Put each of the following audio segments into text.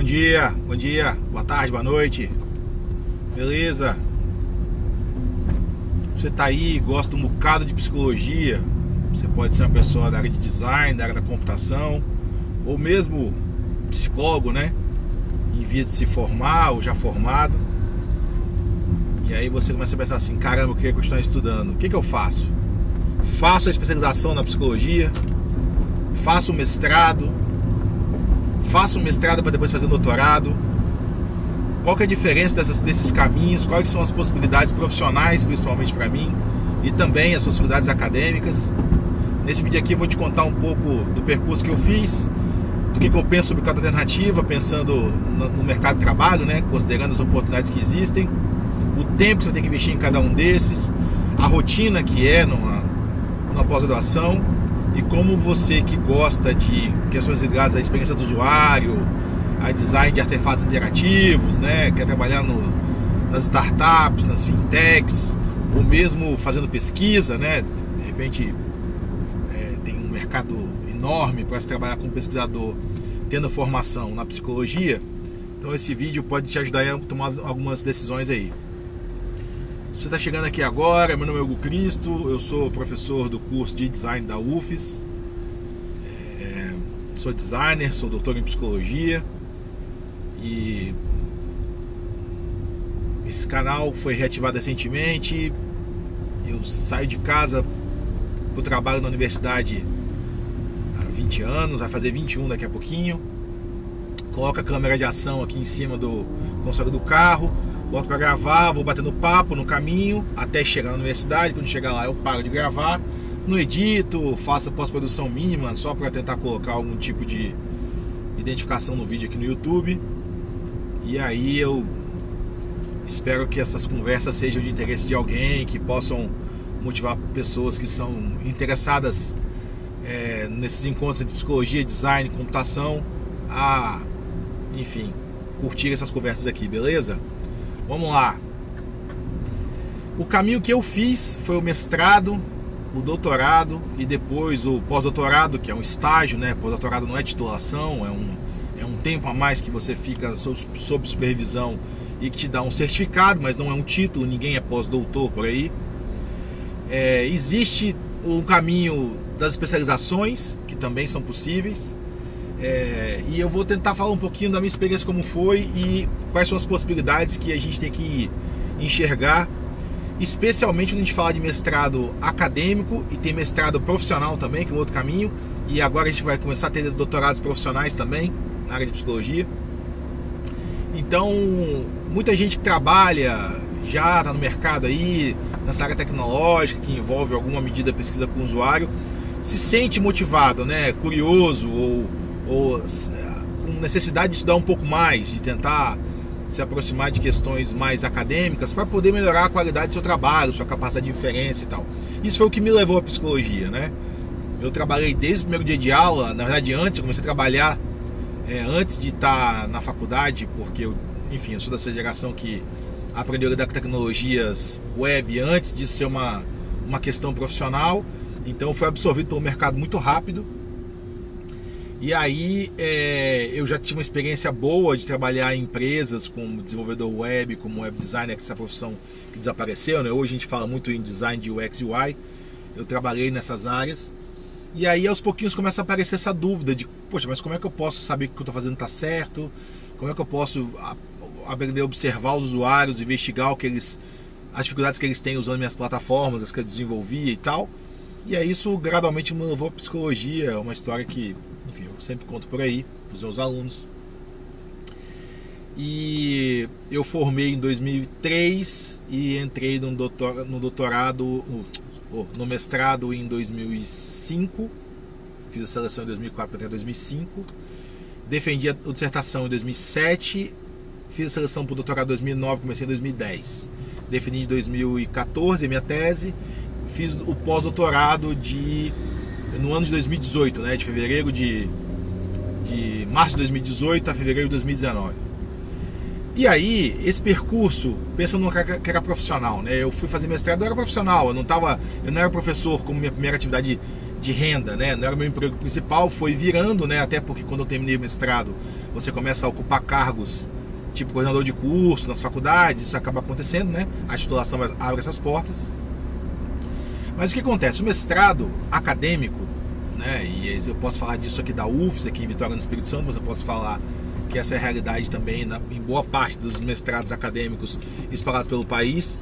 dia, boa tarde, boa noite. Beleza? Você tá aí, gosta um bocado de psicologia. Você pode ser uma pessoa da área de design, da área da computação, ou mesmo psicólogo, né? Em via de se formar ou já formado. E aí você começa a pensar assim: caramba, eu queria continuar estudando. O que eu faço? Faço a especialização na psicologia, faço o mestrado, para depois fazer o doutorado. Qual que é a diferença desses caminhos? Quais são as possibilidades profissionais, principalmente para mim, e também as possibilidades acadêmicas? Nesse vídeo aqui eu vou te contar um pouco do percurso que eu fiz, do que eu penso sobre cada alternativa, pensando no mercado de trabalho, né? Considerando as oportunidades que existem, o tempo que você tem que investir em cada um desses, a rotina que é numa pós-graduação, e como você que gosta de questões ligadas à experiência do usuário, a design de artefatos interativos, né? Quer trabalhar nas startups, nas fintechs, ou mesmo fazendo pesquisa, né? De repente tem um mercado enorme para se trabalhar como pesquisador, tendo formação na psicologia. Então esse vídeo pode te ajudar a tomar algumas decisões aí. Se você está chegando aqui agora, meu nome é Hugo Cristo, eu sou professor do curso de design da UFES, sou designer, sou doutor em psicologia, e esse canal foi reativado recentemente. Eu saio de casa para o trabalho na universidade há 20 anos, vai fazer 21 daqui a pouquinho. Coloco a câmera de ação aqui em cima do console do carro, boto para gravar, vou batendo papo no caminho até chegar na universidade. Quando chegar lá eu paro de gravar, não edito, faço pós-produção mínima só para tentar colocar algum tipo de identificação no vídeo aqui no YouTube. E aí eu espero que essas conversas sejam de interesse de alguém, que possam motivar pessoas que são interessadas nesses encontros entre psicologia, design, computação, a, enfim, curtir essas conversas aqui, beleza? Vamos lá. O caminho que eu fiz foi o mestrado, o doutorado e depois o pós-doutorado, que é um estágio, né? Pós-doutorado não é titulação, é um tempo a mais que você fica sob supervisão e que te dá um certificado, mas não é um título, ninguém é pós-doutor por aí. Existe o caminho das especializações, que também são possíveis, e eu vou tentar falar um pouquinho da minha experiência, como foi e quais são as possibilidades que a gente tem que enxergar, especialmente quando a gente fala de mestrado acadêmico e tem mestrado profissional também, que é um outro caminho, e agora a gente vai começar a ter doutorados profissionais também na área de psicologia. Então, muita gente que trabalha, já está no mercado aí, nessa área tecnológica, que envolve alguma medida de pesquisa com o usuário, se sente motivado, né, curioso ou com necessidade de estudar um pouco mais, de tentar se aproximar de questões mais acadêmicas para poder melhorar a qualidade do seu trabalho, sua capacidade de inferência e tal. Isso foi o que me levou à psicologia, né? Eu trabalhei desde o primeiro dia de aula, na verdade antes, eu comecei a trabalhar antes de estar na faculdade, porque eu sou dessa geração que aprendeu a lidar com tecnologias web antes disso ser uma questão profissional. Então foi absorvido pelo mercado muito rápido. E aí eu já tinha uma experiência boa de trabalhar em empresas como desenvolvedor web, como web designer, que essa profissão que desapareceu, né? Hoje a gente fala muito em design de UX e UI. Eu trabalhei nessas áreas. E aí aos pouquinhos começa a aparecer essa dúvida de, poxa, mas como é que eu posso saber que o que eu estou fazendo está certo? Como é que eu posso aprender a observar os usuários, investigar as dificuldades que eles têm usando minhas plataformas, as que eu desenvolvia e tal. E aí isso gradualmente me levou à psicologia. É uma história que, enfim, eu sempre conto por aí para os meus alunos. E eu formei em 2003 e entrei no mestrado em 2005. Fiz a seleção em 2004 para 2005. Defendi a dissertação em 2007. Fiz a seleção para o doutorado em 2009, comecei em 2010. Defendi em 2014 a minha tese. Fiz o pós-doutorado no ano de 2018, né? De março de 2018 a fevereiro de 2019. E aí, esse percurso, pensando numa que era profissional, né? Eu fui fazer mestrado, eu era profissional, eu não era professor como minha primeira atividade de renda, né? Não era o meu emprego principal, foi virando, né? Até porque quando eu terminei o mestrado, você começa a ocupar cargos tipo coordenador de curso nas faculdades, isso acaba acontecendo, né? A titulação abre essas portas. Mas o que acontece? O mestrado acadêmico, né? E eu posso falar disso aqui da UFES, aqui em Vitória no Espírito Santo, mas eu posso falar que essa é a realidade também em boa parte dos mestrados acadêmicos espalhados pelo país.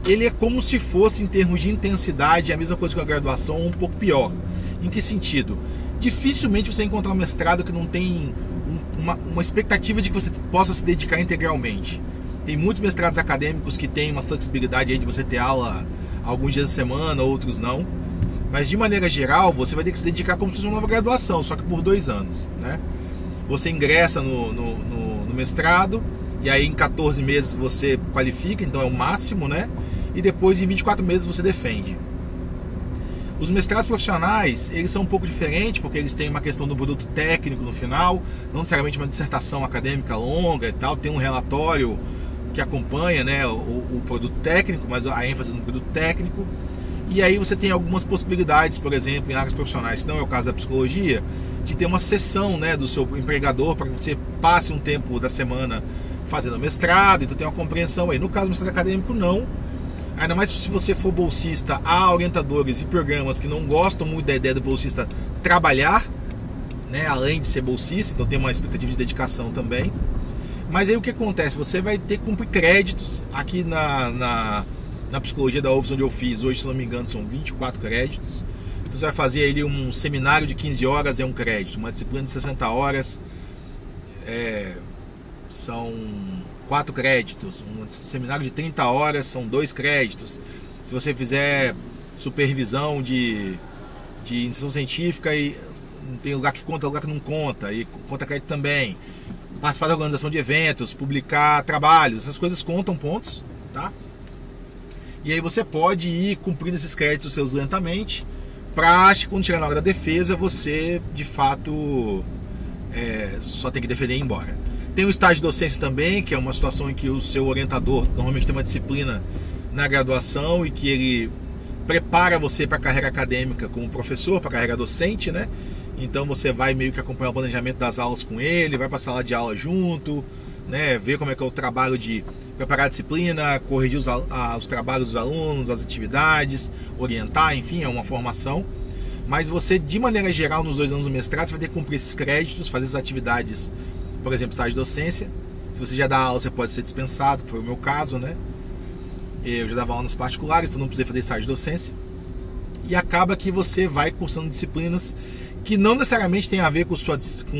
Ele é como se fosse, em termos de intensidade, a mesma coisa que a graduação, um pouco pior. Em que sentido? Dificilmente você encontrar um mestrado que não tem uma expectativa de que você possa se dedicar integralmente. Tem muitos mestrados acadêmicos que têm uma flexibilidade aí de você ter aula alguns dias da semana, outros não. Mas de maneira geral, você vai ter que se dedicar como se fosse uma nova graduação, só que por 2 anos, né? Você ingressa no mestrado, e aí em 14 meses você qualifica, então é o máximo, né? E depois em 24 meses você defende. Os mestrados profissionais, eles são um pouco diferentes, porque eles têm uma questão do produto técnico no final, não necessariamente uma dissertação acadêmica longa e tal, tem um relatório que acompanha, né, o produto técnico, mas a ênfase no produto técnico. E aí você tem algumas possibilidades, por exemplo, em áreas profissionais, se não é o caso da psicologia, de ter uma sessão, né, do seu empregador para que você passe um tempo da semana fazendo mestrado, então tem uma compreensão aí. No caso do mestrado acadêmico, não. Ainda mais se você for bolsista, há orientadores e programas que não gostam muito da ideia do bolsista trabalhar, né, além de ser bolsista, então tem uma expectativa de dedicação também. Mas aí o que acontece? Você vai ter que cumprir créditos aqui na psicologia da UFES, onde eu fiz. Hoje, se não me engano, são 24 créditos. Então você vai fazer ali um seminário de 15 horas, é um crédito. Uma disciplina de 60 horas são 4 créditos. Um seminário de 30 horas são 2 créditos. Se você fizer supervisão de iniciação científica, e tem lugar que conta, lugar que não conta, e conta crédito também. Participar da organização de eventos, publicar trabalhos, essas coisas contam pontos, tá? E aí você pode ir cumprindo esses créditos seus lentamente, para quando chegar na hora da defesa, você de fato só tem que defender e ir embora. Tem o estágio de docência também, que é uma situação em que o seu orientador normalmente tem uma disciplina na graduação e que ele prepara você para a carreira acadêmica como professor, para a carreira docente, né? Então você vai meio que acompanhar o planejamento das aulas com ele, vai para a sala de aula junto, né? Ver como é que é o trabalho de preparar a disciplina, corrigir os trabalhos dos alunos, as atividades, orientar, enfim, é uma formação. Mas você, de maneira geral, nos 2 anos do mestrado, você vai ter que cumprir esses créditos, fazer as atividades, por exemplo, estágio de docência. Se você já dá aula, você pode ser dispensado, que foi o meu caso, né? Eu já dava aula nas particulares, então não precisei fazer estágio de docência. E acaba que você vai cursando disciplinas que não necessariamente tem a ver com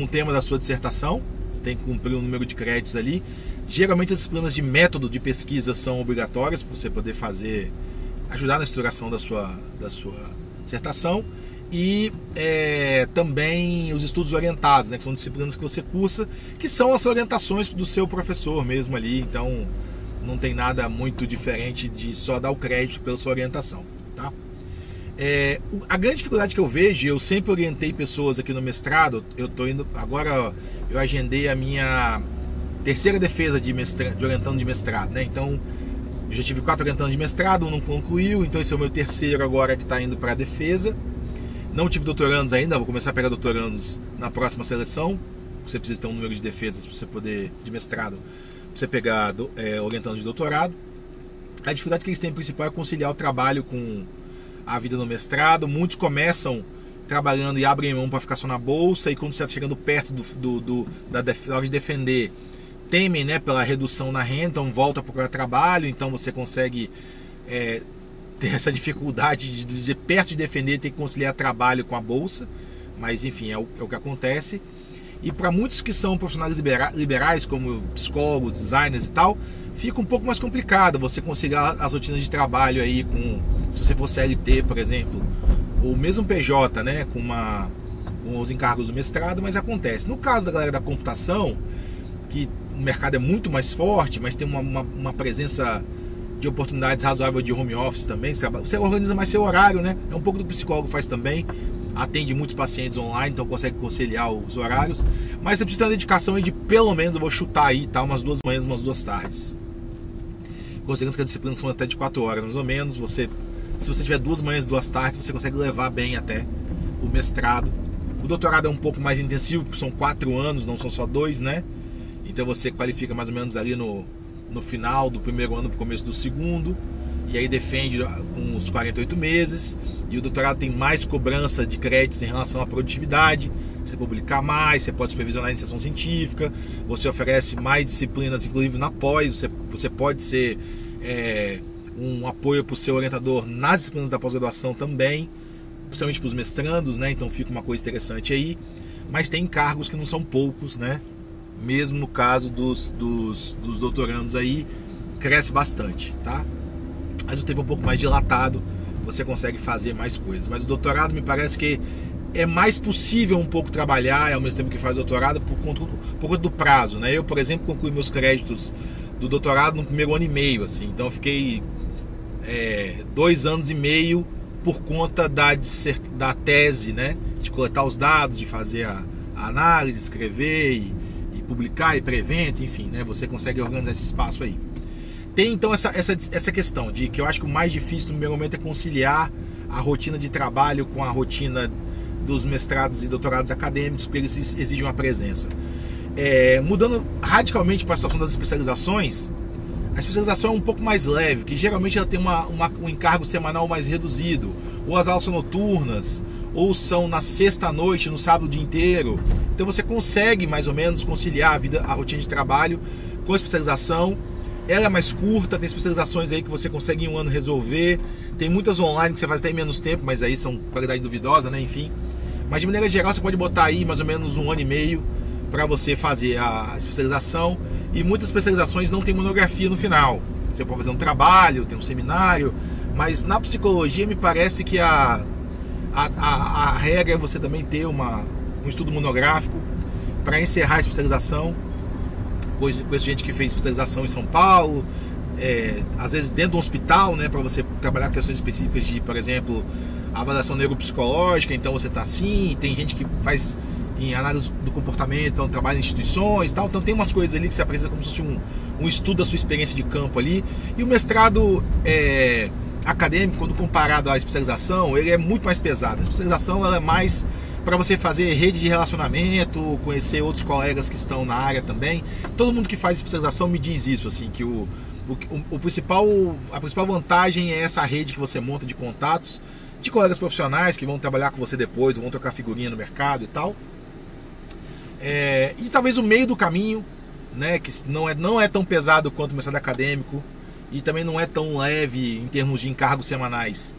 o tema da sua dissertação. Você tem que cumprir um número de créditos ali. Geralmente as disciplinas de método de pesquisa são obrigatórias para você poder ajudar na estruturação da sua dissertação. E também os estudos orientados, né, que são disciplinas que você cursa, que são as orientações do seu professor mesmo ali. Então não tem nada muito diferente de só dar o crédito pela sua orientação, tá? A grande dificuldade que eu vejo, eu sempre orientei pessoas aqui no mestrado. Eu tô indo agora, eu agendei a minha 3ª defesa de orientando de mestrado, né? Então eu já tive 4 orientando de mestrado, um não concluiu, então esse é o meu 3º agora que está indo para a defesa. Não tive doutorandos ainda, vou começar a pegar doutorandos na próxima seleção. Você precisa ter um número de defesas para você poder, de mestrado, para você pegar orientando de doutorado. A dificuldade que eles têm principal é conciliar o trabalho com a vida no mestrado. Muitos começam trabalhando e abrem mão para ficar só na bolsa, e quando está chegando perto da hora de defender, temem, né, pela redução na renda, então volta a procurar trabalho. Então você consegue ter essa dificuldade de perto de defender, ter que conciliar trabalho com a bolsa, mas enfim, é o que acontece. E para muitos que são profissionais liberais, como psicólogos, designers e tal, fica um pouco mais complicado você conciliar as rotinas de trabalho aí se você for CLT, por exemplo, ou mesmo PJ, né, com os encargos do mestrado, mas acontece. No caso da galera da computação, que o mercado é muito mais forte, mas tem uma presença de oportunidades razoável de home office também, você organiza mais seu horário, né? É um pouco do que o psicólogo faz também, atende muitos pacientes online, então consegue conciliar os horários, mas você precisa ter uma dedicação aí de pelo menos, eu vou chutar aí, tá, umas 2 manhãs, umas 2 tardes. Considerando que as disciplinas são até de 4 horas mais ou menos, se você tiver 2 manhãs, 2 tardes, você consegue levar bem até o mestrado. O doutorado é um pouco mais intensivo, porque são 4 anos, não são só 2, né? Então você qualifica mais ou menos ali no final do primeiro ano para o começo do segundo, e aí defende com os 48 meses. E o doutorado tem mais cobrança de créditos em relação à produtividade. Você publicar mais, você pode supervisionar a iniciação científica, você oferece mais disciplinas, inclusive na pós, você pode ser um apoio para o seu orientador nas disciplinas da pós-graduação também, principalmente para os mestrandos, né? Então fica uma coisa interessante aí. Mas tem encargos que não são poucos, né? Mesmo no caso dos doutorandos aí, cresce bastante, tá? Mas o tempo é um pouco mais dilatado, você consegue fazer mais coisas. Mas o doutorado me parece que é mais possível um pouco trabalhar ao mesmo tempo que faz doutorado por conta do prazo, né? Eu, por exemplo, concluí meus créditos do doutorado no primeiro ano e meio, assim. Então eu fiquei 2 anos e meio por conta da tese, né? De coletar os dados, de fazer a análise, escrever e publicar, e pré-evento, enfim, né? Você consegue organizar esse espaço aí. Tem então essa questão de que eu acho que o mais difícil no primeiro momento é conciliar a rotina de trabalho com a rotina dos mestrados e doutorados acadêmicos, porque eles exigem uma presença. Mudando radicalmente para a situação das especializações, a especialização é um pouco mais leve, que geralmente ela tem um encargo semanal mais reduzido, ou as aulas são noturnas, ou são na sexta à noite, no sábado o dia inteiro. Então você consegue mais ou menos conciliar a rotina de trabalho com a especialização. Ela é mais curta, tem especializações aí que você consegue em um ano resolver, tem muitas online que você faz até em menos tempo, mas aí são qualidade duvidosa, né? Enfim. Mas de maneira geral você pode botar aí mais ou menos 1 ano e meio para você fazer a especialização, e muitas especializações não tem monografia no final. Você pode fazer um trabalho, tem um seminário, mas na psicologia me parece que a regra é você também ter um estudo monográfico para encerrar a especialização. Conheço gente que fez especialização em São Paulo, às vezes dentro de um hospital, né, para você trabalhar questões específicas de, por exemplo, avaliação neuropsicológica. Então você está assim, tem gente que faz em análise do comportamento, então trabalha em instituições e tal. Então tem umas coisas ali que se apresenta como se fosse um estudo da sua experiência de campo ali. E o mestrado acadêmico, quando comparado à especialização, ele é muito mais pesado. A especialização ela é mais para você fazer rede de relacionamento, conhecer outros colegas que estão na área também. Todo mundo que faz especialização me diz isso, assim, que a principal vantagem é essa rede que você monta de contatos, de colegas profissionais que vão trabalhar com você depois, vão trocar figurinha no mercado e tal. E talvez o meio do caminho, né, que não é tão pesado quanto o mestrado acadêmico, e também não é tão leve em termos de encargos semanais,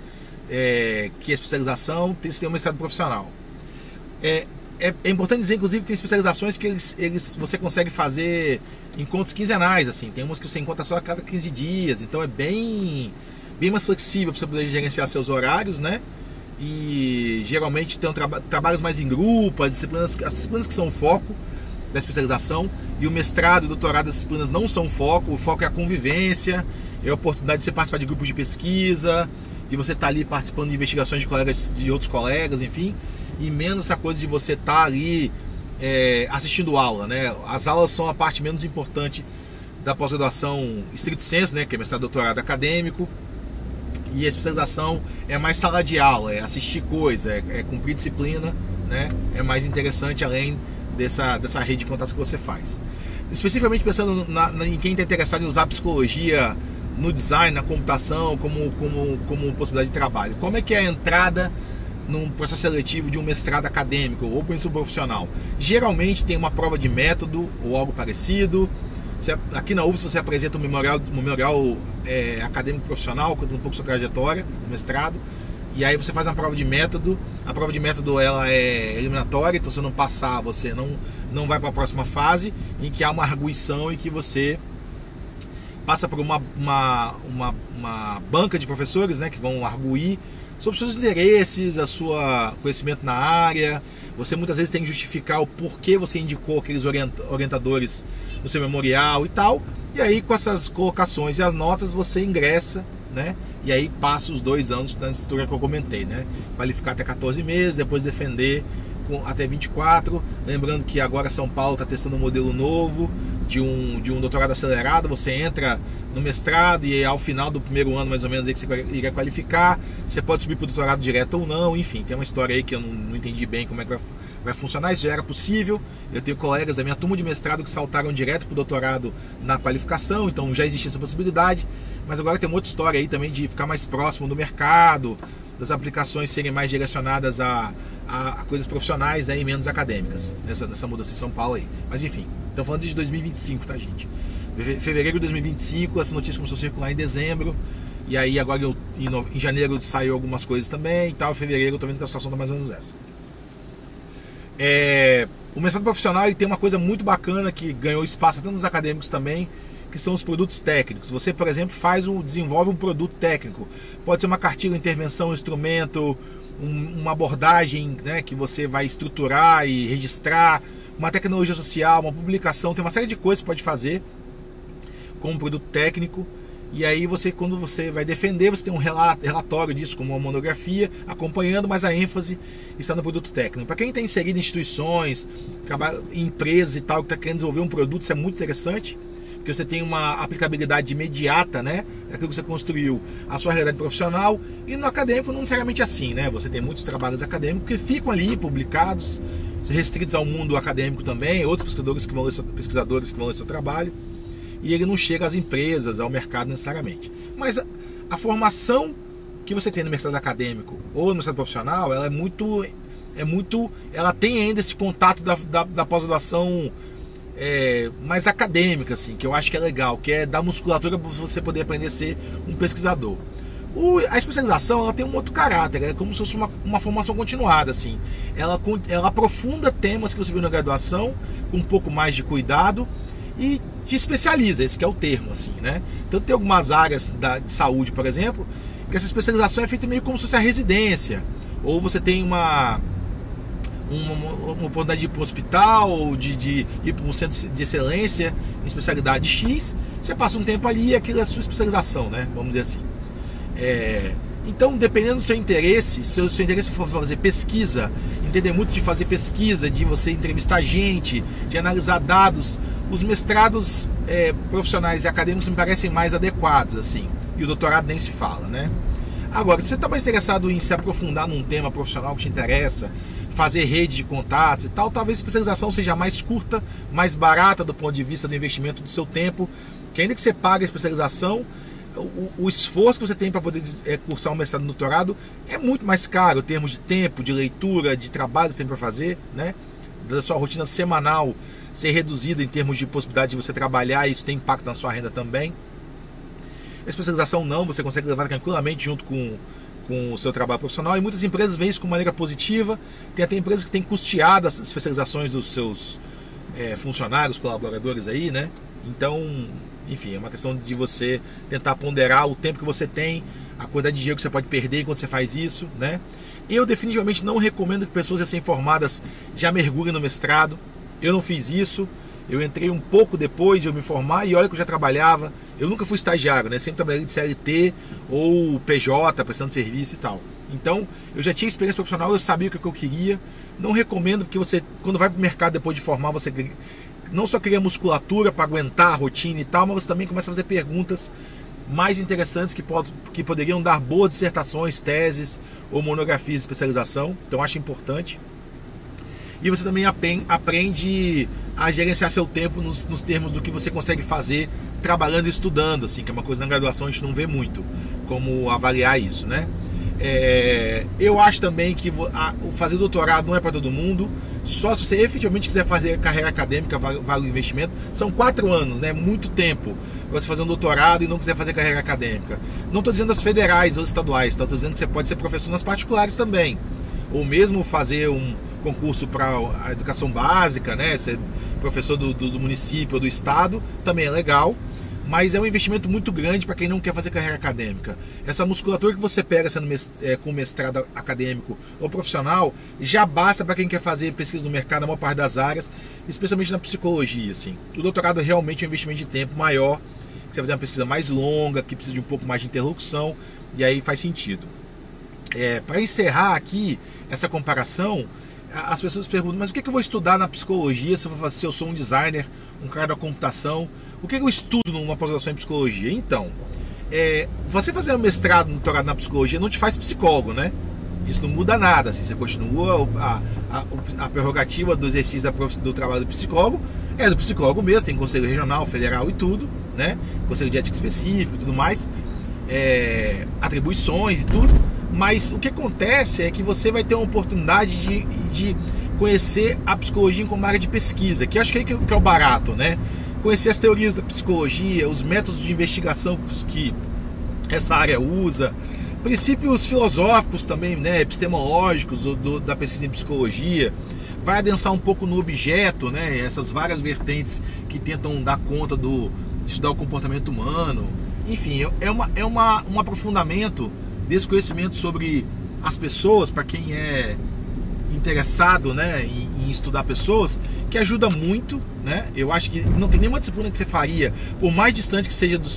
que a especialização tem um mestrado profissional. É importante dizer, inclusive, que tem especializações que você consegue fazer encontros quinzenais, assim. Tem umas que você encontra só a cada 15 dias, então é bem mais flexível para você poder gerenciar seus horários, né? E geralmente tem trabalhos mais em grupo, as disciplinas que são o foco da especialização, e o mestrado e o doutorado das disciplinas não são o foco é a convivência, é a oportunidade de você participar de grupos de pesquisa, de você estar ali participando de investigações de outros colegas, enfim, e menos essa coisa de você estar ali assistindo aula, né? As aulas são a parte menos importante da pós-graduação estricto sensu, né? Que é mestrado e doutorado acadêmico, e a especialização é mais sala de aula, é assistir coisa, é cumprir disciplina, né? É mais interessante além dessa rede de contatos que você faz. Especificamente pensando em quem está interessado em usar a psicologia no design, na computação, como possibilidade de trabalho. Como é que é a entrada num processo seletivo de um mestrado acadêmico ou para um ensino profissional? Geralmente tem uma prova de método ou algo parecido. Aqui na UFS você apresenta um memorial acadêmico profissional, contando um pouco sua trajetória no mestrado, e aí você faz uma prova de método. A prova de método ela é eliminatória, então se você não passar, você não vai para a próxima fase, em que há uma arguição e que você passa por uma banca de professores, né, que vão arguir sobre os seus interesses, a sua conhecimento na área. Você muitas vezes tem que justificar o porquê você indicou aqueles orientadores no seu memorial e tal. E aí com essas colocações e as notas você ingressa, né? E aí passa os 2 anos da estrutura que eu comentei, né? Qualificar até 14 meses, depois defender até 24. Lembrando que agora São Paulo está testando um modelo novo, de um doutorado acelerado, você entra no mestrado e ao final do primeiro ano, mais ou menos, aí que você iria qualificar, você pode subir para o doutorado direto ou não, enfim, tem uma história aí que eu não entendi bem como é que vai funcionar, isso já era possível. Eu tenho colegas da minha turma de mestrado que saltaram direto para o doutorado na qualificação, então já existia essa possibilidade, mas agora tem uma outra história aí também de ficar mais próximo do mercado, das aplicações serem mais direcionadas a coisas profissionais, né, e menos acadêmicas, nessa mudança em São Paulo aí. Mas enfim, estamos falando de 2025, tá, gente? Fevereiro de 2025, essa notícia começou a circular em dezembro, e aí agora em janeiro saiu algumas coisas também e tal, em fevereiro eu tô vendo que a situação tá mais ou menos essa. O mestrado profissional ele tem uma coisa muito bacana que ganhou espaço tanto nos acadêmicos também, que são os produtos técnicos. Você, por exemplo, desenvolve um produto técnico. Pode ser uma cartilha, intervenção, instrumento, uma abordagem, né, que você vai estruturar e registrar, uma tecnologia social, uma publicação, tem uma série de coisas que pode fazer com um produto técnico. E aí quando você vai defender, você tem um relatório disso, como uma monografia, acompanhando, mas a ênfase está no produto técnico. Para quem está inserido em instituições, trabalha em empresas e tal, que está querendo desenvolver um produto, isso é muito interessante, porque você tem uma aplicabilidade imediata, né, daquilo que você construiu, a sua realidade profissional. E no acadêmico não necessariamente assim, né? Você tem muitos trabalhos acadêmicos que ficam ali publicados, restritos ao mundo acadêmico também, outros pesquisadores que vão ler seu trabalho, e ele não chega às empresas, ao mercado necessariamente. Mas a formação que você tem no mercado acadêmico ou no mercado profissional, ela ela tem ainda esse contato da pós-graduação mais acadêmica, assim, que eu acho que é legal, que é dar musculatura para você poder aprender a ser um pesquisador. A especialização, ela tem um outro caráter, é como se fosse uma formação continuada, assim. Ela aprofunda temas que você viu na graduação com um pouco mais de cuidado e te especializa, esse que é o termo, assim, né? Então tem algumas áreas de saúde, por exemplo, que essa especialização é feita meio como se fosse a residência, ou você tem uma oportunidade de ir para um hospital, de ir para um centro de excelência em especialidade X, você passa um tempo ali e aquilo é a sua especialização, né? Vamos dizer assim. Então, dependendo do seu interesse, se o seu interesse for fazer pesquisa, entender muito de fazer pesquisa, de você entrevistar gente, de analisar dados, os mestrados profissionais e acadêmicos me parecem mais adequados, assim, e o doutorado nem se fala, né? Agora, se você está mais interessado em se aprofundar num tema profissional que te interessa, fazer rede de contatos e tal, talvez a especialização seja mais curta, mais barata do ponto de vista do investimento do seu tempo, que ainda que você pague a especialização, o esforço que você tem para poder cursar um mestrado e doutorado é muito mais caro em termos de tempo, de leitura, de trabalho que você tem para fazer, né? Da sua rotina semanal ser reduzida em termos de possibilidade de você trabalhar, e isso tem impacto na sua renda também. A especialização não, você consegue levar tranquilamente junto com o seu trabalho profissional, e muitas empresas veem isso de maneira positiva. Tem até empresas que têm custeado as especializações dos seus funcionários, colaboradores aí, né? Então, enfim, é uma questão de você tentar ponderar o tempo que você tem, a quantidade de dinheiro que você pode perder enquanto você faz isso, né? Eu definitivamente não recomendo que pessoas recém-formadas já mergulhem no mestrado. Eu não fiz isso, eu entrei um pouco depois de eu me formar, e olha que eu já trabalhava. Eu nunca fui estagiário, né? Sempre trabalhei de CLT ou PJ, prestando serviço e tal. Então, eu já tinha experiência profissional, eu sabia o que eu queria. Não recomendo, porque você, quando vai para o mercado depois de formar, você não só cria musculatura para aguentar a rotina e tal, mas você também começa a fazer perguntas mais interessantes que poderiam dar boas dissertações, teses ou monografias de especialização. Então, acho importante. E você também aprende a gerenciar seu tempo nos termos do que você consegue fazer trabalhando e estudando, assim, que é uma coisa na graduação a gente não vê muito como avaliar isso, né? Eu acho também que fazer doutorado não é para todo mundo. Só se você efetivamente quiser fazer carreira acadêmica, vale o investimento. São 4 anos, né? Muito tempo você fazer um doutorado e não quiser fazer carreira acadêmica. Não estou dizendo das federais ou estaduais, estou dizendo que você pode ser professor nas particulares também, ou mesmo fazer um concurso para a educação básica, né? Ser professor do município ou do estado também é legal, mas é um investimento muito grande para quem não quer fazer carreira acadêmica. Essa musculatura que você pega sendo com mestrado acadêmico ou profissional já basta para quem quer fazer pesquisa no mercado na maior parte das áreas, especialmente na psicologia, assim. O doutorado realmente é um investimento de tempo maior, que você vai fazer uma pesquisa mais longa, que precisa de um pouco mais de interlocução, e aí faz sentido. Para encerrar aqui essa comparação, as pessoas perguntam, mas o que eu vou estudar na psicologia se eu sou um designer, um cara da computação? O que eu estudo numa pós-graduação em psicologia? Então, você fazer um mestrado, um doutorado na psicologia não te faz psicólogo, né? Isso não muda nada, assim, você continua a prerrogativa do exercício do trabalho do psicólogo, do psicólogo mesmo, tem conselho regional, federal e tudo, né? Conselho de ética específico e tudo mais, atribuições e tudo, mas o que acontece é que você vai ter uma oportunidade de conhecer a psicologia como área de pesquisa, que acho que é o barato, né? Conhecer as teorias da psicologia, os métodos de investigação que essa área usa, princípios filosóficos também, né, epistemológicos da pesquisa em psicologia, vai adensar um pouco no objeto, né, essas várias vertentes que tentam dar conta de estudar o comportamento humano. Enfim, é um aprofundamento desse conhecimento sobre as pessoas, para quem é interessado, né, em estudar pessoas, que ajuda muito, né? Eu acho que não tem nenhuma disciplina que você faria, por mais distante que seja do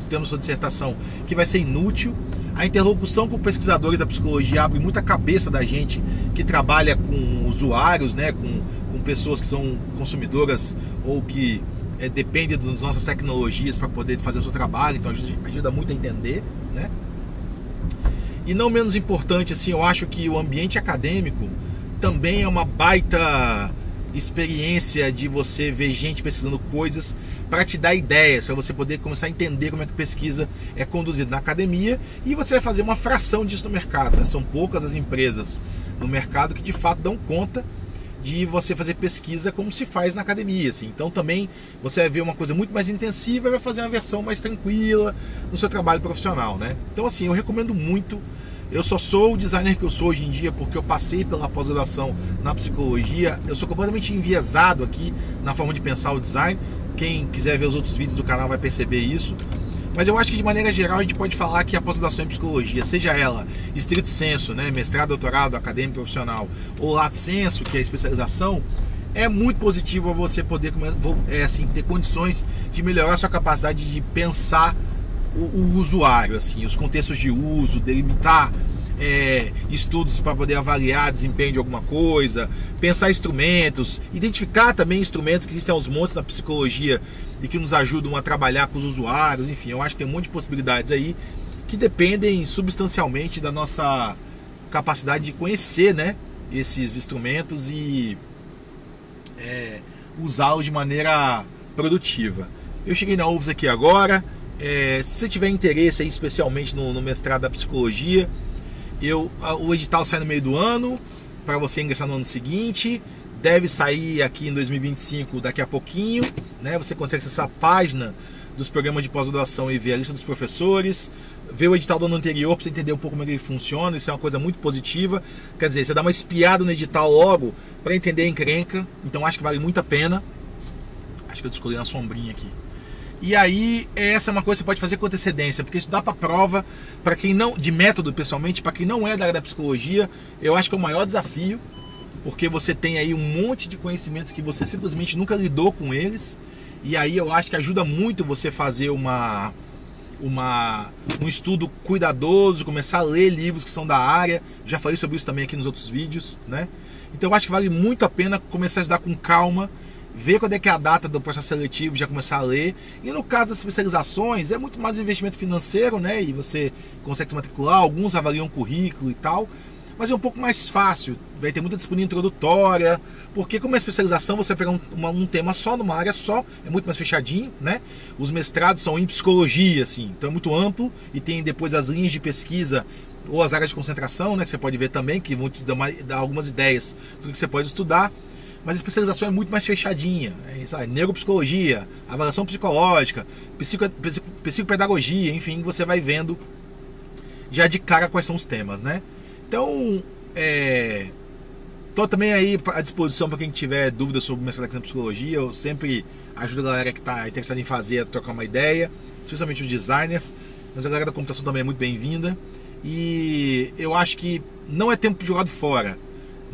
tema da sua dissertação, que vai ser inútil. A interlocução com pesquisadores da psicologia abre muita cabeça da gente que trabalha com usuários, né, com pessoas que são consumidoras ou que dependem das nossas tecnologias para poder fazer o seu trabalho, então ajuda muito a entender, né? E não menos importante, assim, eu acho que o ambiente acadêmico também é uma baita experiência de você ver gente pesquisando coisas para te dar ideias, para você poder começar a entender como é que pesquisa é conduzida na academia, e você vai fazer uma fração disso no mercado, né? São poucas as empresas no mercado que de fato dão conta de você fazer pesquisa como se faz na academia, assim. Então também você vai ver uma coisa muito mais intensiva e vai fazer uma versão mais tranquila no seu trabalho profissional, né? Então assim, eu recomendo muito. Eu só sou o designer que eu sou hoje em dia porque eu passei pela pós-graduação na psicologia. Eu sou completamente enviesado aqui na forma de pensar o design. Quem quiser ver os outros vídeos do canal vai perceber isso. Mas eu acho que de maneira geral a gente pode falar que a pós-graduação em psicologia, seja ela estrito sensu, né, mestrado, doutorado, acadêmico, profissional, ou lato sensu, que é a especialização, é muito positivo você poder assim, ter condições de melhorar a sua capacidade de pensar o usuário, assim, os contextos de uso, delimitar estudos para poder avaliar desempenho de alguma coisa, pensar instrumentos, identificar também instrumentos que existem aos montes na psicologia e que nos ajudam a trabalhar com os usuários. Enfim, eu acho que tem um monte de possibilidades aí que dependem substancialmente da nossa capacidade de conhecer, né, esses instrumentos e usá-los de maneira produtiva. Eu cheguei na UFS aqui agora. Se você tiver interesse aí, especialmente no mestrado da psicologia, o edital sai no meio do ano para você ingressar no ano seguinte. Deve sair aqui em 2025 daqui a pouquinho, né? Você consegue acessar a página dos programas de pós-graduação e ver a lista dos professores, ver o edital do ano anterior para você entender um pouco como ele funciona. Isso é uma coisa muito positiva. Quer dizer, você dá uma espiada no edital logo para entender a encrenca. Então acho que vale muito a pena. Acho que eu descobri uma sombrinha aqui. E aí, essa é uma coisa que você pode fazer com antecedência, porque isso dá para prova, para quem não, de método pessoalmente, para quem não é da área da psicologia, eu acho que é o maior desafio, porque você tem aí um monte de conhecimentos que você simplesmente nunca lidou com eles, e aí eu acho que ajuda muito você fazer um estudo cuidadoso, começar a ler livros que são da área. Já falei sobre isso também aqui nos outros vídeos, né? Então eu acho que vale muito a pena começar a estudar com calma, ver quando é que é a data do processo seletivo, já começar a ler. E no caso das especializações, é muito mais um investimento financeiro, né? E você consegue se matricular, alguns avaliam currículo e tal, mas é um pouco mais fácil, vai ter muita disciplina introdutória, porque como é especialização, você pegar um tema só, numa área só, é muito mais fechadinho, né? Os mestrados são em psicologia, assim, então é muito amplo, e tem depois as linhas de pesquisa ou as áreas de concentração, né? Que você pode ver também, que vão te dar algumas ideias do que você pode estudar. Mas a especialização é muito mais fechadinha, neuropsicologia, avaliação psicológica, psicopedagogia, enfim, você vai vendo já de cara quais são os temas, né? Então, tô também aí à disposição para quem tiver dúvidas sobre o mestrado em psicologia. Eu sempre ajudo a galera que está interessada em fazer a trocar uma ideia, especialmente os designers, mas a galera da computação também é muito bem-vinda. E eu acho que não é tempo jogado fora,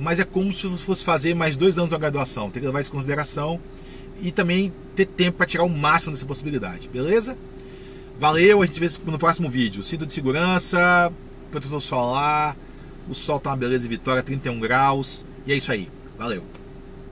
mas é como se fosse fazer mais 2 anos da graduação. Tem que levar isso em consideração e também ter tempo para tirar o máximo dessa possibilidade, beleza? Valeu, a gente se vê no próximo vídeo. Cinto de segurança, protetor solar, o sol tá uma beleza e vitória, 31 graus. E é isso aí. Valeu!